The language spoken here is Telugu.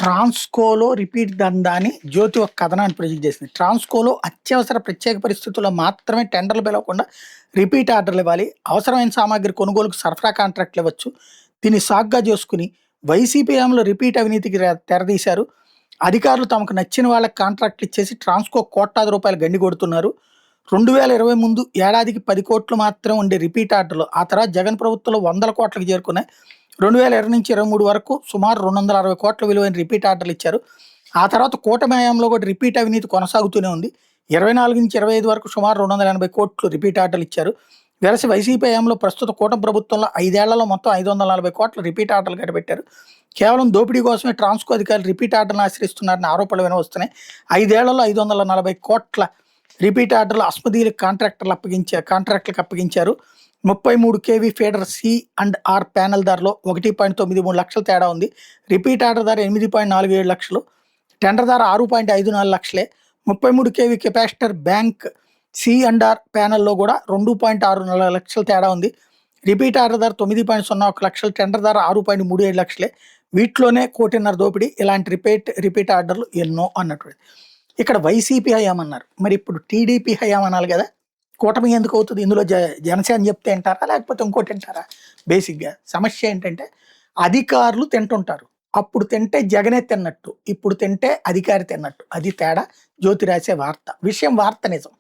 ట్రాన్స్కోలో రిపీట్ దందా అని జ్యోతి ఒక కథనాన్ని ప్రొజెక్ట్ చేసింది. ట్రాన్స్కోలో అత్యవసర ప్రత్యేక పరిస్థితుల్లో మాత్రమే టెండర్లు పిలవకుండా రిపీట్ ఆర్డర్లు ఇవ్వాలి. అవసరమైన సామాగ్రి కొనుగోలుకు సరఫరా కాంట్రాక్ట్లు ఇవ్వచ్చు. దీన్ని సాగ్గా చేసుకుని వైసీపీ హయాంలో రిపీట్ అవినీతికి తెరదీశారు. అధికారులు తమకు నచ్చిన వాళ్ళకి కాంట్రాక్ట్లు ఇచ్చేసి ట్రాన్స్కో కోట్లాది రూపాయలు గండి కొడుతున్నారు. 2020 ముందు ఏడాదికి 10 కోట్లు మాత్రం ఉండే రిపీట్ ఆర్డర్లు ఆ తర్వాత జగన్ ప్రభుత్వంలో 100 కోట్లకు చేరుకున్నాయి. 2020 నుంచి 23 వరకు సుమారు 260 కోట్ల విలువైన రిపీట్ ఆర్డర్లు ఇచ్చారు. ఆ తర్వాత కూటమి హయాంలో కూడా రిపీట్ అవినీతి కొనసాగుతూనే ఉంది. 24 నుంచి 25 వరకు సుమారు 280 కోట్లు రిపీట్ ఆర్డర్లు ఇచ్చారు. వెరసి వైసీపీ హయాంలో ప్రస్తుత కూటమి ప్రభుత్వంలో 5 ఏళ్లలో మొత్తం 540 కోట్ల రిపీట్ ఆర్డర్లు కట్టబెట్టారు. కేవలం దోపిడీ కోసమే ట్రాన్స్కో అధికారులు రిపీట్ ఆర్డర్లను ఆశ్రయిస్తున్నారని ఆరోపణలు వినవస్తున్నాయి. 5 ఏళ్లలో 540 కోట్ల రిపీట్ ఆర్డర్లు అస్మదీయులకు కాంట్రాక్టులకు అప్పగించారు. 33 kV ఫీడర్ C&R ప్యానెల్ ధరలో 1.93 లక్షల తేడా ఉంది. రిపీట్ ఆర్డర్ ధర 8.47 లక్షలు, టెండర్ ధర 6.54 లక్షలే. 33 kV కెపాసిటర్ బ్యాంక్ C&R ప్యానెల్లో కూడా 2.64 లక్షల తేడా ఉంది. రిపీట్ ఆర్డర్ ధర 9.01 లక్షలు, టెండర్ ధర 6.37 లక్షలే. వీటిలోనే 1.5 దోపిడీ. ఇలాంటి రిపీట్ ఆర్డర్లు ఎన్నో అన్నటువంటిది. ఇక్కడ వైసీపీ హయాం అన్నారు, మరి ఇప్పుడు టీడీపీ హయాం అనాలి కదా. కూటమి ఎందుకు అవుతుంది? ఇందులో జనసేన చెప్తే వింటారా లేకపోతే ఇంకోటి వింటారా? బేసిక్గా సమస్య ఏంటంటే అధికారులు తింటుంటారు. అప్పుడు తింటే జగనే తిన్నట్టు, ఇప్పుడు తింటే అధికారి తిన్నట్టు. అది తేడా. జ్యోతి రాసే వార్త విషయం వార్త నిజం.